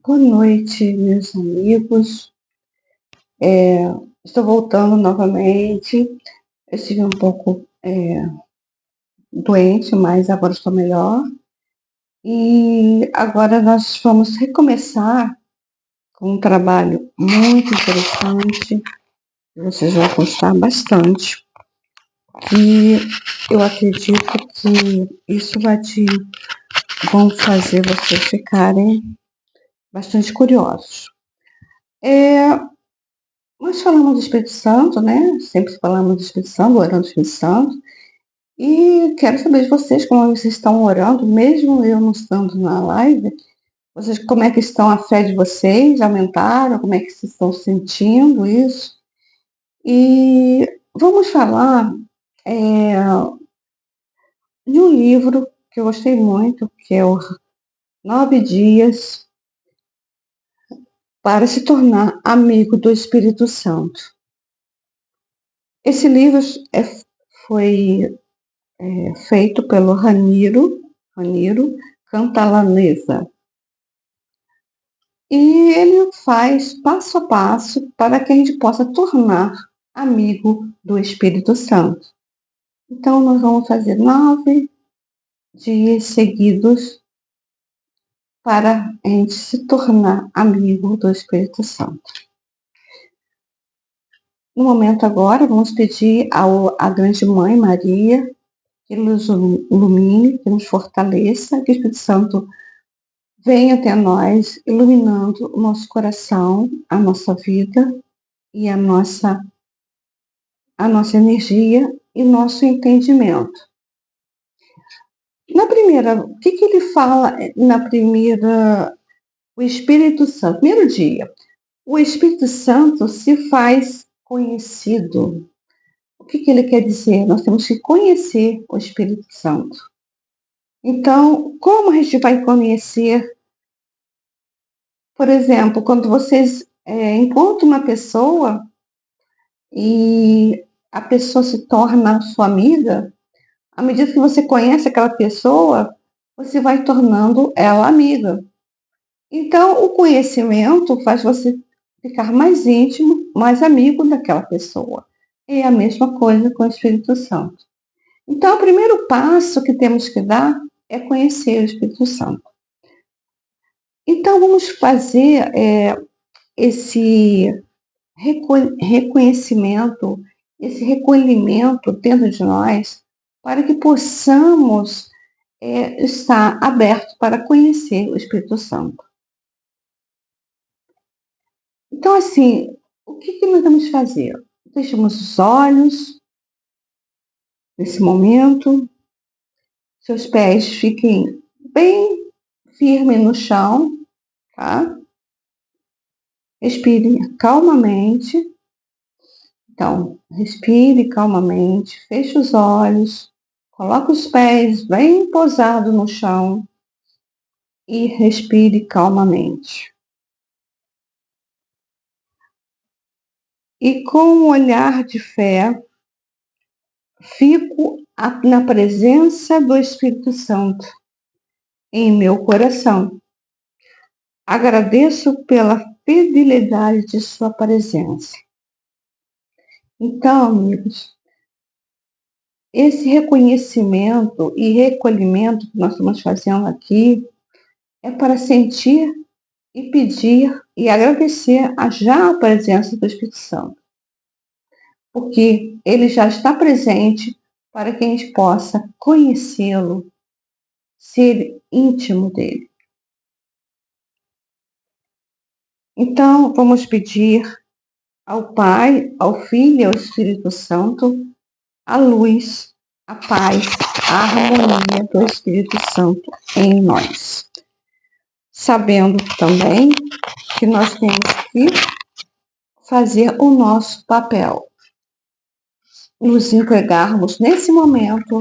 Boa noite, meus amigos. Estou voltando novamente. Eu estive um pouco doente, mas agora estou melhor. E agora nós vamos recomeçar com um trabalho muito interessante, que vocês vão gostar bastante. E eu acredito que isso vão fazer vocês ficarem bastante curiosos. Nós falamos do Espírito Santo, né? Sempre falamos do Espírito Santo, orando do Espírito Santo. E quero saber de vocês como vocês estão orando, mesmo eu não estando na live. Vocês, como é que estão a fé de vocês? Aumentaram? Como é que vocês estão sentindo isso? E vamos falar de um livro que eu gostei muito, que é o 9 Dias para se tornar amigo do Espírito Santo. Esse livro foi feito pelo Raniro Cantalamessa. E ele faz passo a passo para que a gente possa tornar amigo do Espírito Santo. Então, nós vamos fazer 9 dias seguidos para a gente se tornar amigo do Espírito Santo. No momento agora, vamos pedir à Grande Mãe Maria que nos ilumine, que nos fortaleça, que o Espírito Santo venha até nós, iluminando o nosso coração, a nossa vida e a nossa energia e nosso entendimento. Na primeira, o que ele fala na primeira, o Espírito Santo, primeiro dia, o Espírito Santo se faz conhecido. O que ele quer dizer? Nós temos que conhecer o Espírito Santo. Então, como a gente vai conhecer? Por exemplo, quando vocês encontram uma pessoa e a pessoa se torna sua amiga, à medida que você conhece aquela pessoa, você vai tornando ela amiga. Então, o conhecimento faz você ficar mais íntimo, mais amigo daquela pessoa. É a mesma coisa com o Espírito Santo. Então, o primeiro passo que temos que dar é conhecer o Espírito Santo. Então, vamos fazer esse reconhecimento, esse recolhimento dentro de nós, para que possamos estar abertos para conhecer o Espírito Santo. Então, assim, o que nós vamos fazer? Fechamos os olhos nesse momento, seus pés fiquem bem firmes no chão, tá? Respire calmamente. Então, respire calmamente, feche os olhos, coloque os pés bem pousados no chão e respire calmamente. E com um olhar de fé, fico na presença do Espírito Santo em meu coração. Agradeço pela fidelidade de sua presença. Então, amigos, esse reconhecimento e recolhimento que nós estamos fazendo aqui é para sentir e pedir e agradecer já a presença do Espírito Santo, porque ele já está presente para que a gente possa conhecê-lo, ser íntimo dele. Então, vamos pedir ao Pai, ao Filho e ao Espírito Santo a luz, a paz, a harmonia do Espírito Santo em nós. Sabendo também que nós temos que fazer o nosso papel, nos entregarmos nesse momento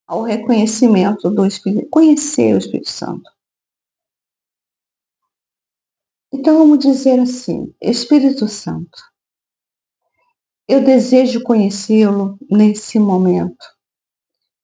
ao reconhecimento do Espírito, conhecer o Espírito Santo. Então vamos dizer assim: Espírito Santo, eu desejo conhecê-lo nesse momento.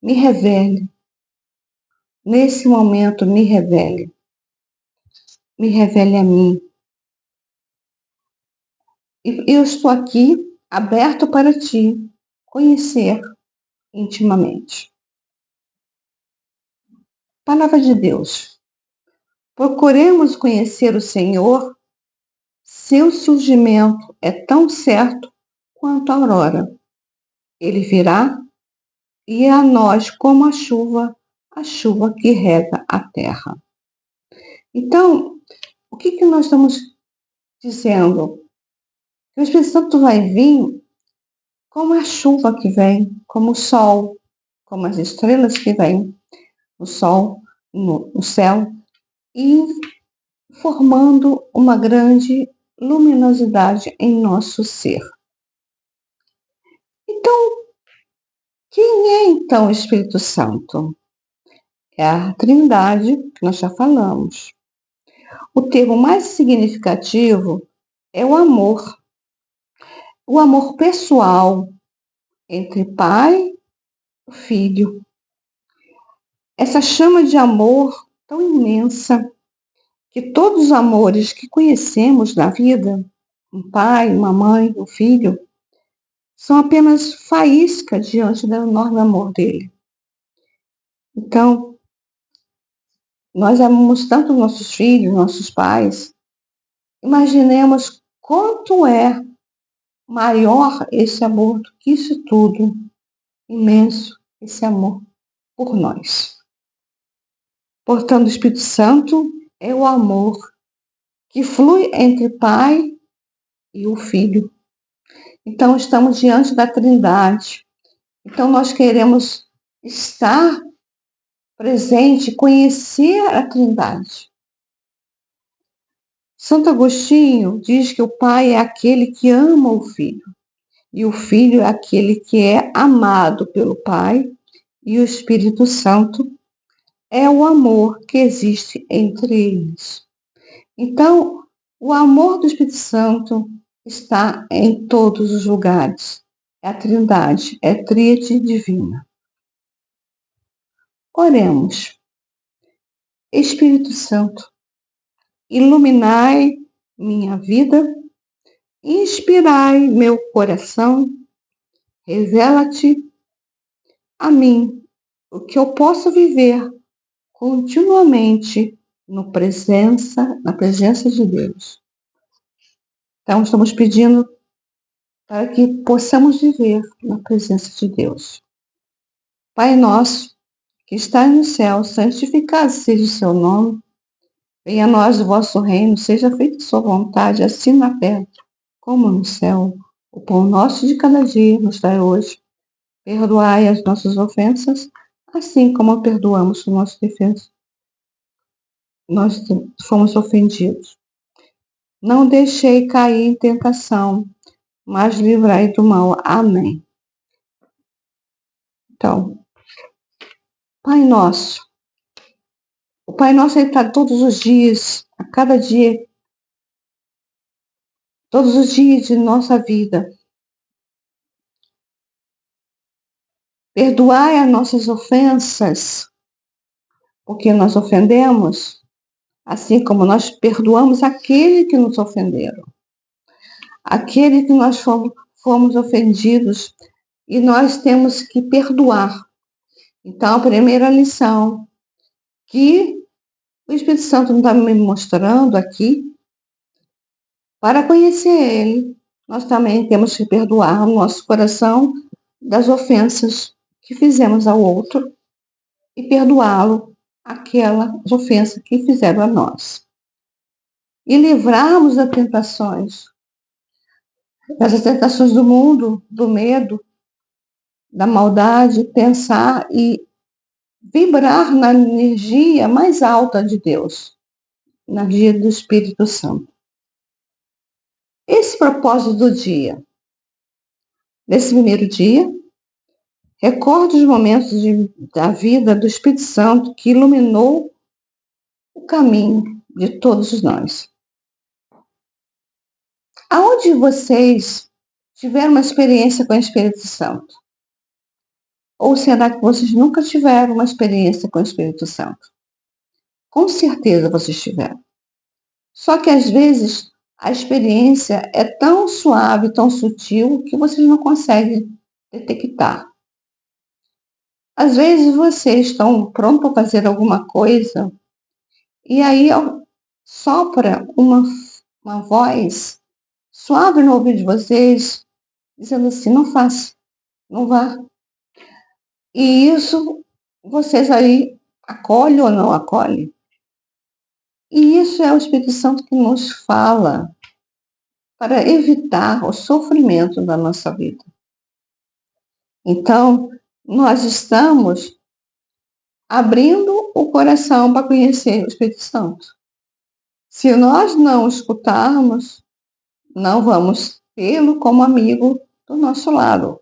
Me revele. Nesse momento, me revele. me revele a mim. E eu estou aqui aberto para te conhecer intimamente. Palavra de Deus. Procuremos conhecer o Senhor. Seu surgimento é tão certo quanto a aurora. Ele virá e é a nós como a chuva que rega a terra. Então, o que nós estamos dizendo? Que o Espírito Santo vai vir como a chuva que vem, como o sol, como as estrelas que vêm, o sol no céu, e formando uma grande luminosidade em nosso ser. Então, quem é então o Espírito Santo? É a Trindade, que nós já falamos. O termo mais significativo é o amor pessoal entre pai e filho. Essa chama de amor tão imensa que todos os amores que conhecemos na vida, um pai, uma mãe, um filho, são apenas faísca diante do enorme amor dele. Então, nós amamos tanto nossos filhos, nossos pais. Imaginemos quanto é maior esse amor do que isso tudo, imenso, esse amor por nós. Portanto, o Espírito Santo é o amor que flui entre Pai e o Filho. Então, estamos diante da Trindade. Então, nós queremos estar presente, conhecer a Trindade. Santo Agostinho diz que o Pai é aquele que ama o Filho, e o Filho é aquele que é amado pelo Pai, e o Espírito Santo é o amor que existe entre eles. Então, o amor do Espírito Santo está em todos os lugares. É a Trindade, é a Tríade divina. Oremos. Espírito Santo, iluminai minha vida, inspirai meu coração, revela-te a mim o que eu posso viver continuamente na presença de Deus. Então, estamos pedindo para que possamos viver na presença de Deus. Pai nosso, que estás no céu, santificado seja o seu nome. Venha a nós o vosso reino, seja feita a sua vontade, assim na terra como no céu. O pão nosso de cada dia nos dai hoje. Perdoai as nossas ofensas, assim como perdoamos os nossos defensores. Nós fomos ofendidos. Não deixei cair em tentação, mas livrai do mal. Amém. Então, Pai Nosso. O Pai Nosso está todos os dias, a cada dia, todos os dias de nossa vida. Perdoai as nossas ofensas, porque nós ofendemos, assim como nós perdoamos aquele que nos ofenderam. Aquele que nós fomos ofendidos, e nós temos que perdoar. Então, a primeira lição que o Espírito Santo está me mostrando aqui, para conhecer Ele, nós também temos que perdoar o nosso coração das ofensas que fizemos ao outro e perdoá-lo aquelas ofensas que fizeram a nós. E livrarmos das tentações do mundo, do medo, da maldade, pensar e vibrar na energia mais alta de Deus, na energia do Espírito Santo. Esse propósito do dia, nesse primeiro dia, recorde os momentos da vida do Espírito Santo que iluminou o caminho de todos nós. Aonde vocês tiveram uma experiência com o Espírito Santo? Ou será que vocês nunca tiveram uma experiência com o Espírito Santo? Com certeza vocês tiveram. Só que às vezes a experiência é tão suave, tão sutil, que vocês não conseguem detectar. Às vezes vocês estão prontos para fazer alguma coisa e aí sopra uma voz suave no ouvido de vocês, dizendo assim, não faça, não vá. E isso vocês aí acolhem ou não acolhem. E isso é o Espírito Santo que nos fala para evitar o sofrimento da nossa vida. Então, nós estamos abrindo o coração para conhecer o Espírito Santo. Se nós não escutarmos, não vamos tê-lo como amigo do nosso lado.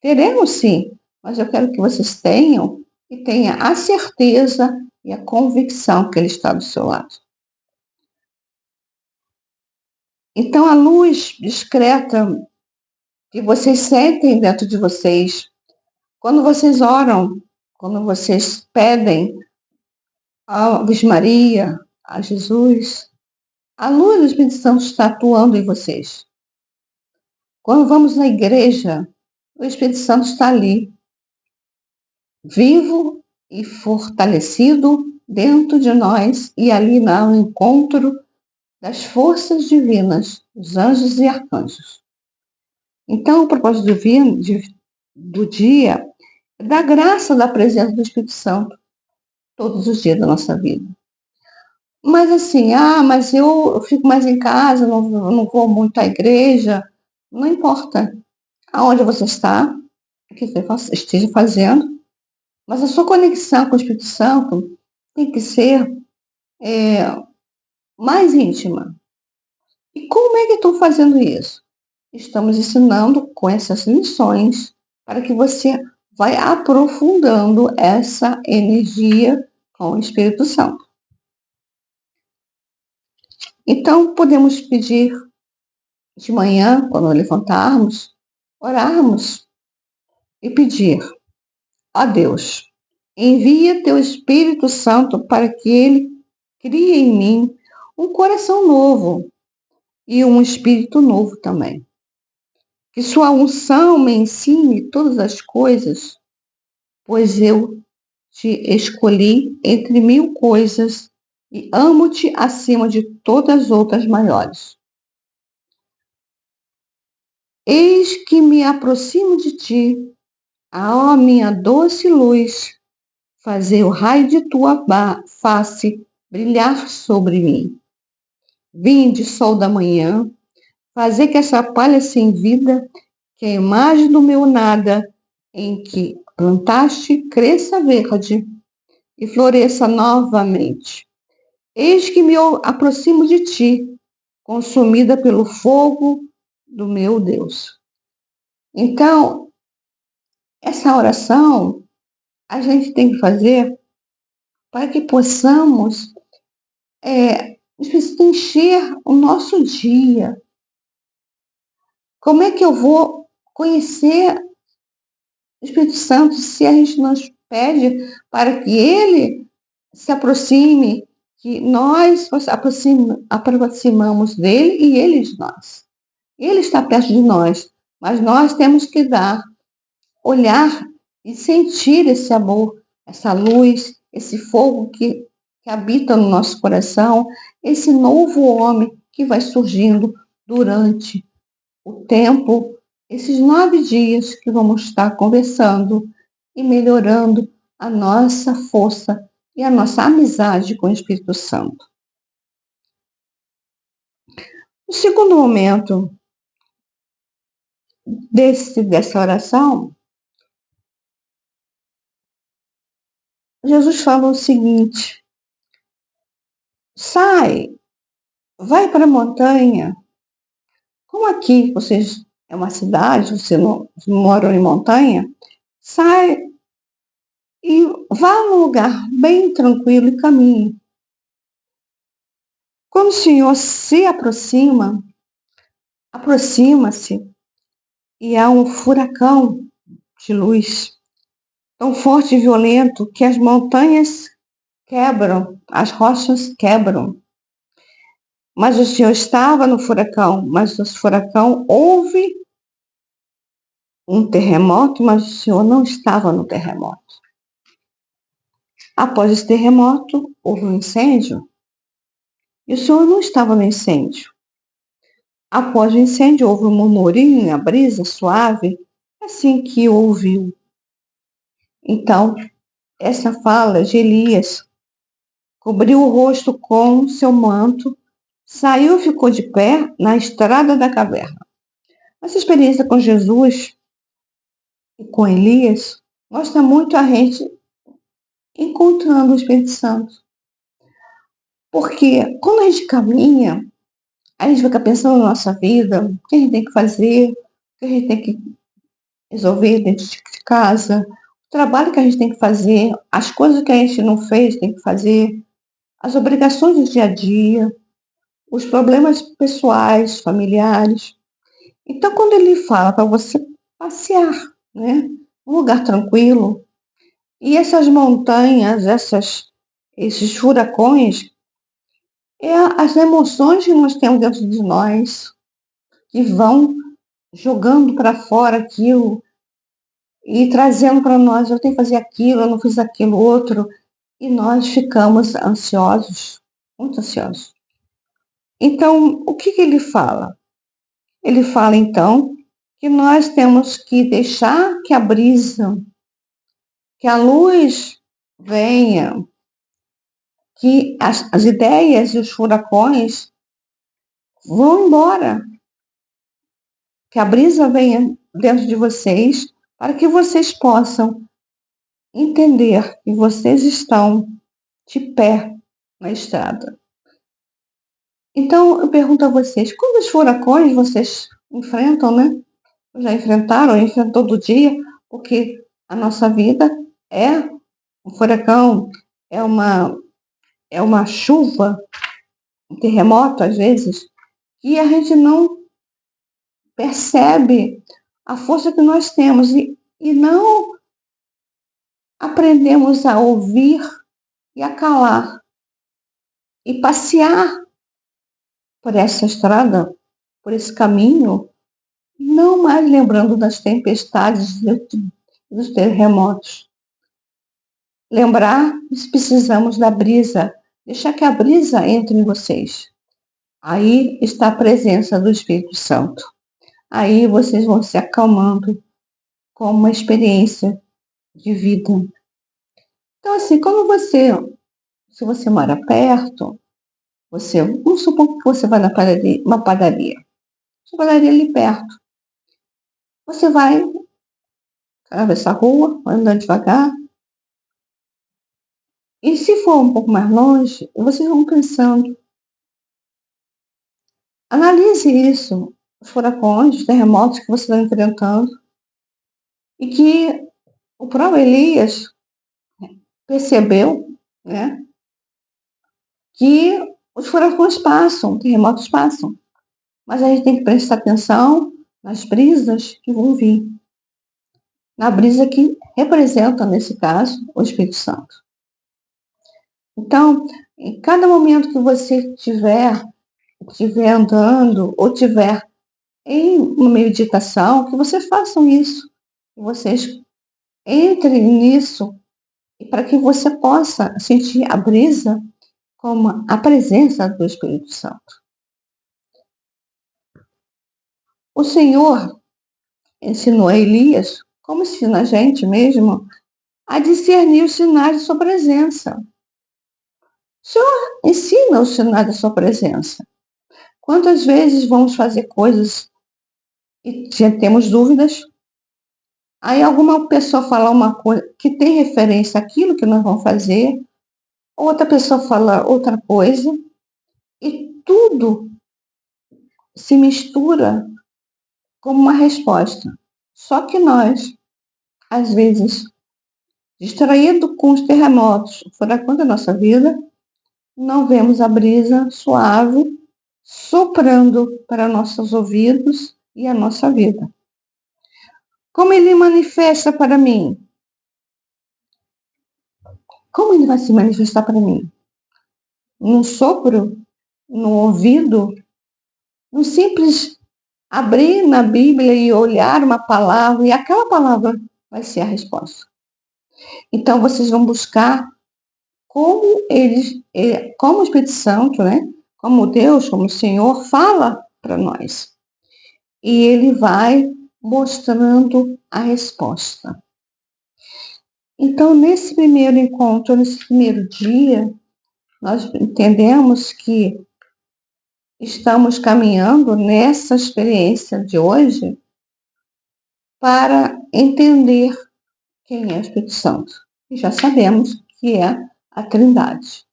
Teremos sim, mas eu quero que vocês tenham e tenham a certeza e a convicção que ele está do seu lado. Então, a luz discreta que vocês sentem dentro de vocês, quando vocês oram, quando vocês pedem a Ave Maria, a Jesus, a luz do Espírito Santo está atuando em vocês. Quando vamos na igreja, o Espírito Santo está ali, vivo e fortalecido dentro de nós e ali no encontro das forças divinas, os anjos e arcanjos. Então, o propósito do dia é dar graça da presença do Espírito Santo todos os dias da nossa vida. Mas assim, mas eu fico mais em casa, não vou muito à igreja. Não importa aonde você está, o que você esteja fazendo, mas a sua conexão com o Espírito Santo tem que ser mais íntima. E como é que estou fazendo isso? Estamos ensinando com essas lições para que você vai aprofundando essa energia com o Espírito Santo. Então, podemos pedir de manhã, quando levantarmos, orarmos e pedir a Deus, envia teu Espírito Santo para que ele crie em mim um coração novo e um espírito novo também. Que sua unção me ensine todas as coisas, pois eu te escolhi entre 1000 coisas e amo-te acima de todas as outras maiores. Eis que me aproximo de ti, ó minha doce luz, fazer o raio de tua face brilhar sobre mim. Vinde, sol da manhã, fazer que essa palha sem vida, que é a imagem do meu nada, em que plantaste, cresça verde e floresça novamente. Eis que me aproximo de ti, consumida pelo fogo do meu Deus. Então, essa oração a gente tem que fazer para que possamos encher o nosso dia. Como é que eu vou conhecer o Espírito Santo se a gente não pede para que ele se aproxime, que nós aproximamos dele e ele de nós. Ele está perto de nós, mas nós temos que olhar e sentir esse amor, essa luz, esse fogo que habita no nosso coração, esse novo homem que vai surgindo durante o tempo, esses 9 dias que vamos estar conversando e melhorando a nossa força e a nossa amizade com o Espírito Santo. O segundo momento dessa oração, Jesus falou o seguinte: sai, vai para a montanha. Como aqui vocês é uma cidade, vocês não moram em montanha, sai e vá num lugar bem tranquilo e caminhe. Quando o Senhor se aproxima-se e há um furacão de luz tão forte e violento que as montanhas quebram, as rochas quebram. Mas o Senhor estava no furacão, mas no furacão houve um terremoto, mas o Senhor não estava no terremoto. Após esse terremoto, houve um incêndio e o Senhor não estava no incêndio. Após o incêndio, houve um murmurinho, a brisa suave, assim que ouviu. Então, essa fala de Elias cobriu o rosto com seu manto, saiu e ficou de pé na estrada da caverna. Essa experiência com Jesus e com Elias mostra muito a gente encontrando o Espírito Santo. Porque quando a gente caminha, a gente fica pensando na nossa vida, o que a gente tem que fazer, o que a gente tem que resolver dentro de casa, o trabalho que a gente tem que fazer, as coisas que a gente não fez, tem que fazer, as obrigações do dia a dia, os problemas pessoais, familiares. Então, quando ele fala para você passear, né, um lugar tranquilo, e essas montanhas, esses furacões, é as emoções que nós temos dentro de nós, que vão jogando para fora aquilo e trazendo para nós, eu tenho que fazer aquilo, eu não fiz aquilo outro, e nós ficamos ansiosos, muito ansiosos. Então, o que ele fala? Ele fala, então, que nós temos que deixar que a brisa, que a luz venha, que as ideias e os furacões vão embora, que a brisa venha dentro de vocês, para que vocês possam entender que vocês estão de pé na estrada. Então, eu pergunto a vocês, quantos furacões vocês enfrentam, né? Já enfrentaram, enfrentam todo dia, porque a nossa vida é um furacão, é uma chuva, um terremoto, às vezes, e a gente não percebe a força que nós temos e não aprendemos a ouvir e a calar e passear por essa estrada, por esse caminho, não mais lembrando das tempestades e dos terremotos. Lembrar que precisamos da brisa, deixar que a brisa entre em vocês. Aí está a presença do Espírito Santo. Aí vocês vão se acalmando com uma experiência de vida. Então, assim, se você mora perto, vamos supor que você vai na padaria, uma padaria ali perto. Você vai atravessar a rua, andando devagar, e se for um pouco mais longe, vocês vão pensando, analise isso, os furacões, os terremotos que você está enfrentando, e que o próprio Elias percebeu, né, que os furacões passam, terremotos passam, mas a gente tem que prestar atenção nas brisas que vão vir, na brisa que representa, nesse caso, o Espírito Santo. Então, em cada momento que você estiver andando ou estiver em uma meditação, que vocês façam isso, que vocês entrem nisso, para que você possa sentir a brisa como a presença do Espírito Santo. O Senhor ensinou a Elias, como ensina a gente mesmo, a discernir os sinais de sua presença. O Senhor ensina os sinais da sua presença. Quantas vezes vamos fazer coisas e temos dúvidas? Aí alguma pessoa fala uma coisa que tem referência àquilo que nós vamos fazer, outra pessoa fala outra coisa, e tudo se mistura como uma resposta. Só que nós, às vezes, distraído com os terremotos, furacão da nossa vida, não vemos a brisa suave soprando para nossos ouvidos e a nossa vida. Como ele manifesta para mim? Como ele vai se manifestar para mim? Num sopro? no ouvido, no simples abrir na Bíblia e olhar uma palavra, e aquela palavra vai ser a resposta. Então, vocês vão buscar como como o Espírito Santo, né? Como Deus, como o Senhor fala para nós. E ele vai mostrando a resposta. Então, nesse primeiro encontro, nesse primeiro dia, nós entendemos que estamos caminhando nessa experiência de hoje para entender quem é o Espírito Santo. E já sabemos que é a Trindade.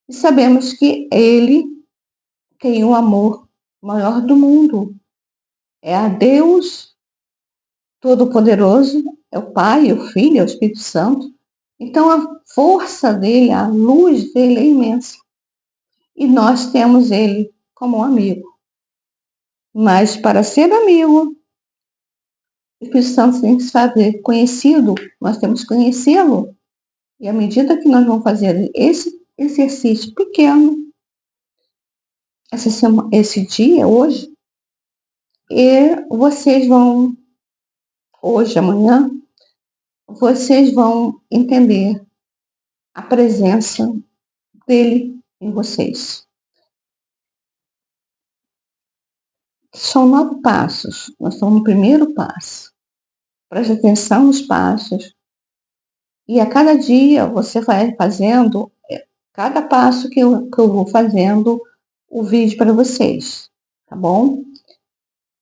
E sabemos que ele tem o amor maior do mundo. É a Deus Todo-Poderoso, é o Pai, o Filho, é o Espírito Santo. Então a força dele, a luz dele é imensa. E nós temos ele como um amigo. Mas para ser amigo, o Espírito Santo tem que se fazer conhecido, nós temos que conhecê-lo. E à medida que nós vamos fazer esse exercício pequeno, esse dia, hoje, e vocês vão, hoje, amanhã, vocês vão entender a presença dele em vocês. São 9 passos. Nós estamos no primeiro passo. Preste atenção nos passos. E a cada dia você vai fazendo, cada passo que eu vou fazendo, o vídeo para vocês. Tá bom?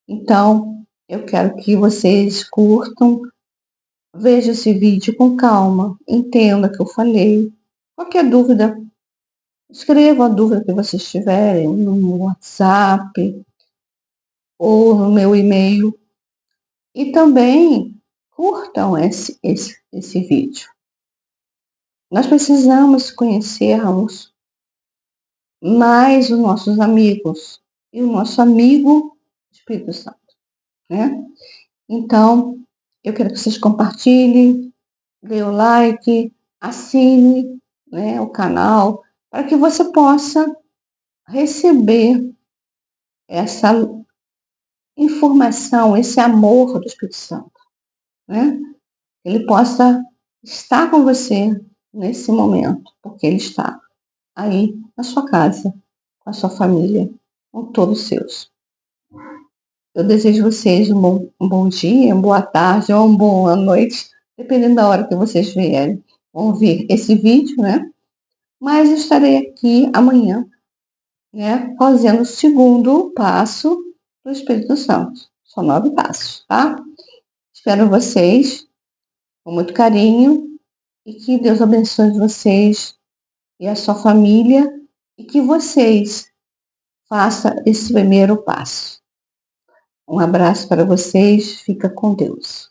Então, eu quero que vocês curtam, vejam esse vídeo com calma, entenda o que eu falei. Qualquer dúvida, escreva a dúvida que vocês tiverem no WhatsApp ou no meu e-mail. E também curtam esse vídeo. Nós precisamos conhecermos mais os nossos amigos e o nosso amigo Espírito Santo, né? Então, eu quero que vocês compartilhem, dê o like, assine, né, o canal, para que você possa receber essa informação, esse amor do Espírito Santo, né? Ele possa estar com você nesse momento, porque ele está aí na sua casa, com a sua família, com todos os seus. Eu desejo a vocês um bom dia, uma boa tarde ou uma boa noite, dependendo da hora que vocês vão ver esse vídeo, né? Mas eu estarei aqui amanhã, né, fazendo o segundo passo do Espírito Santo. São 9 passos, tá? Espero vocês com muito carinho e que Deus abençoe vocês e a sua família e que vocês façam esse primeiro passo. Um abraço para vocês, fica com Deus.